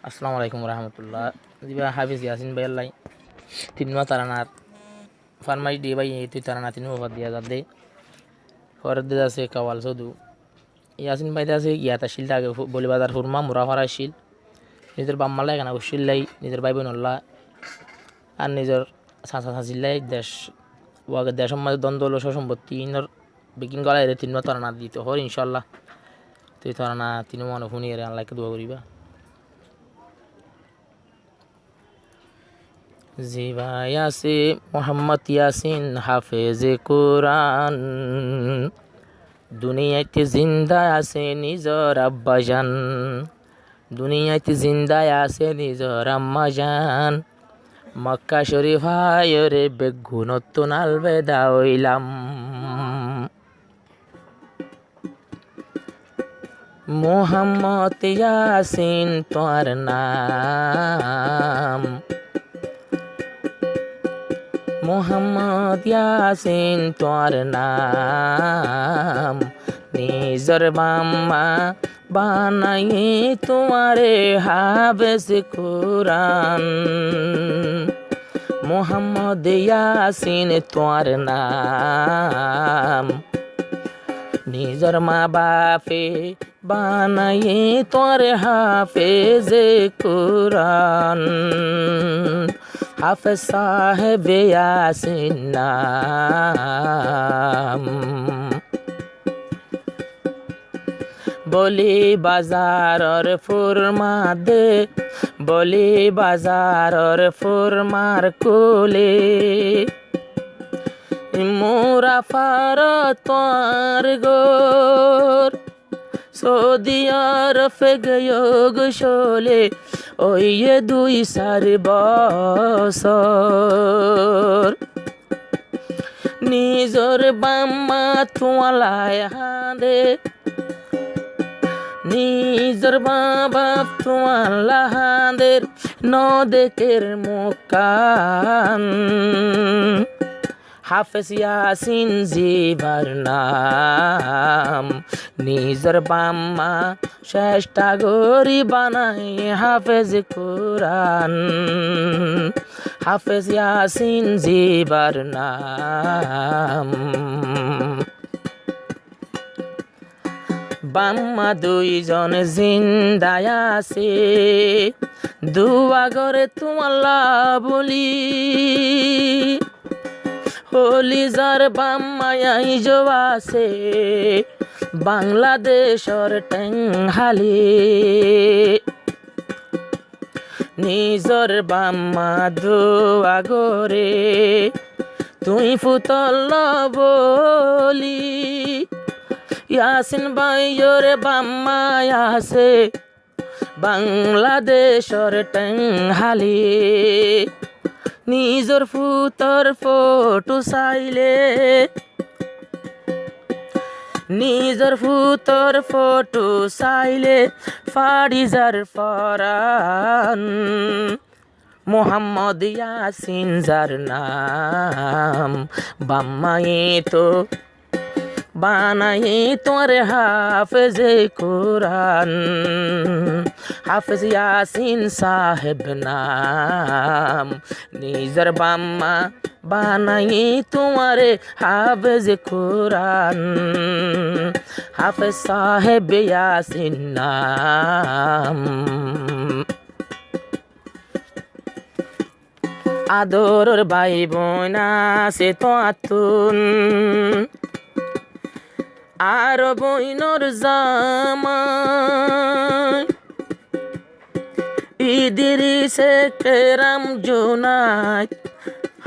আসসালামু আলাইকুম রহমতুল্লাহ। দিবা হাফিজ ইয়াসিন ভাই আল্লাহ তিনমা তারানার ফারমাইশ দিয়ে ভাই তুই তারানা তিন ওভার দিয়া যাত দে ফরদ আছে কাওয়াল সদু ইয়াসিন ভাই আছে ইয়াতা শিলটা আগে বলি বাজার হুরমা মুরা ফারা শিল নিজের বাম্মালা এখানে শিল্লাই নিজের ভাই বোনল্লা আর নিজের চাচা চাচিল্লাই দেশ ওয়াগে দেশের মাঝে দ্বন্দ্ব হলো সম্পত্তি ইনর বিকিন গলায় তিনমা তারানা দিতে হর ইনশাল্লাহ তুই তারানা তিন মনে শুনি আল্লাহকে দোয়া করিবা। জিবাই আছে মোহাম্মদ ইয়াসিন হাফেজে কোরআন, দুনিয়াতে জিন্দা আছে নিজর আব্বাজান, দুনিয়াতে জিন্দা আছে নিজর আম্মাজান। মক্কা শরীফ হায়রে বেগুনত আলবেদা হইলাম। মোহাম্মদ ইয়াসিন তোর নাম, মোহাম্মদ ইয়াসিন তোর নাম। নিজর বাম্মা বানাই তোমারে হাফেজ কোরআন। মোহাম্মদ ইয়াসিন তোর নাম, নিজর মা বাপে বানাই তোর হাফেজ কোরআন। হাফেজ সাহেব ইয়াসিন নাম। বলি বাজারর ফুরমা দে, বলি বাজারর ফুরমার কোলে, মোরা ফার তোর গোর সৌদি আরব গয়োগ শোলে ওই দুই চার বছর। নিজর বাম্মা তোয়ালায় হাঁদে, নিজর বাবা তোয়ালা হাঁদের নদেকের মুকান। হাফেজ ইয়াসিন জিবার নাম, নিজর বাম্মা চেষ্টা করি বানাই হাফেজ কোরআন। হাফেজ ইয়াসিন জিবার নাম। বাম্মা দুইজন জিন্দায় আছে, দুয়া করে তোমাল্লা বলি। হলিজার বাম্মাই যো আছে বাংলাদেশর টেংহালি। নিজর বাম্মা দোয়া করে তুই ফুতল বলি। ইয়াসিন ভাইয়র বাম্মাই আছে বাংলাদেশর টেংহালি। নিজর ফুতর ফটো চাইলে, নিজর ফুতর ফটো চাইলে ফাড়ি যার ফরান। মোহাম্মদ ইয়াসিন যার নাম, বাম্মাই তো বানাই তোর হাফেজ কোরআন। হাফেজ ইয়াসিন সাহেব নাম, নিজর বাম্মা বানাই তোমারে হাফেজ কোরআন। হাফেজ সাহেব ইয়াসিন নাম। আদরর ভাই বোন আছে তো আতুন, আর বইনর জামাই ইদ্রিসে কেরাম জোনাই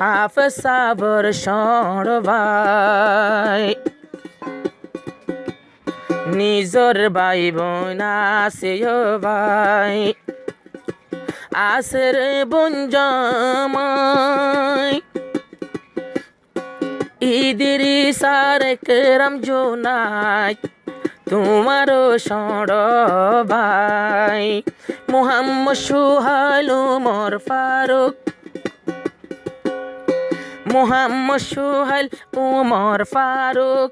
হাফেজ সাবর সড় ভাই। নিজর ভাই বোন আছে ভাই, আছে রে বোন জামাই ইদ্রিস আর কেরাম জোনাই তোমারও সড় ভাই। মোহাম্মদ সুহাইল উমর ফারুক, মোহাম্মদ সুহাইল উমর ফারুক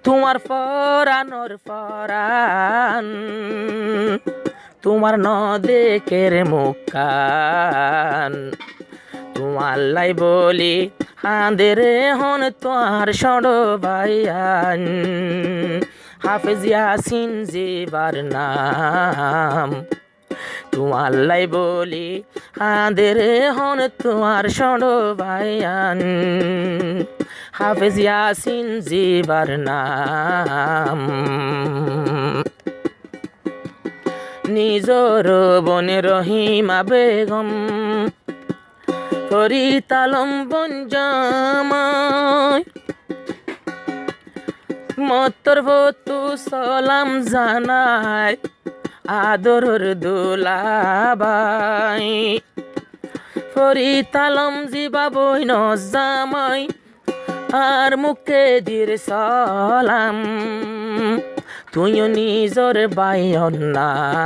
তোমার ফরানোর ফরান। তোমার নদেকের মুখান তোমার লাই বলি হাঁদেরে হন তোমার সড়বাইয়ান হাফেজ ইয়াসিন জিবার নাম তোমার লাই বলি হাঁদেরে হন তোমার সড়বাইয়ান হাফেজ ইয়াসিন জিবার নাম নিজর বনে রহিমা বেগম পরিতালম বঞ্জামায় মতর ভতু সালাম জানায় আদরর দুলাবাই পরিতালম জিবা বইন জামাই আর মুখে দির সালাম তুইও নিজর বাইনান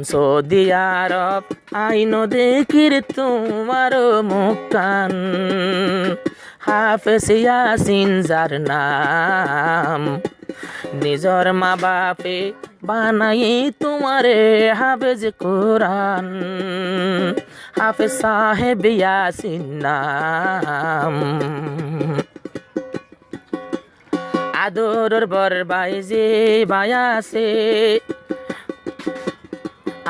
সৌদি আরব আইন দেখির তোমার মুখান হাফেজ ইয়াসিন যার নাম নিজর মা বাপে বানাই তোমারে হাফেজ কোরআন হাফেজ সাহেব ইয়াসিন নাম আদরর বর বাই যে বায়াসে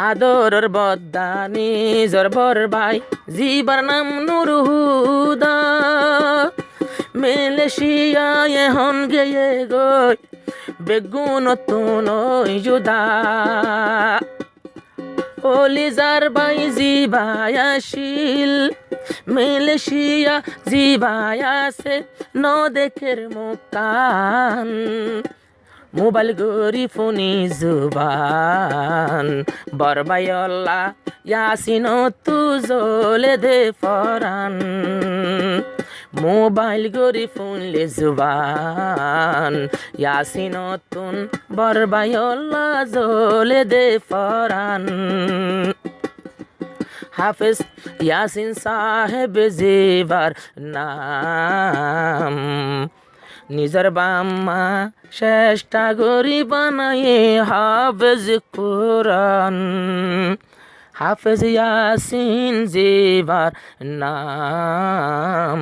আদরর বদানি জর বর বাই জিবার নাম নুর হুদা মালয়েশিয়ায় হন গেয়ে গই বেগুন তুন জুদা ওলিজার বাই জিবায়াশিল মালয়েশিয়া জিবায়াসে নদেকের মুকান মোবাইল গরি ফোনি জুবান বরবায়ল্লা ইয়াসিন তু জলে দে ফরান মোবাইল গরি ফোনলে জুবান ইয়াসিন তুন বরবায়ল্লা জলে দে ফরান হাফেজ ইয়াসিন সাহেব জিবার নাম নিজর বাম্মা চেষ্টা করি বানায়ে হাফেজ কোরআন হাফেজ ইয়াসিন জিবার নাম।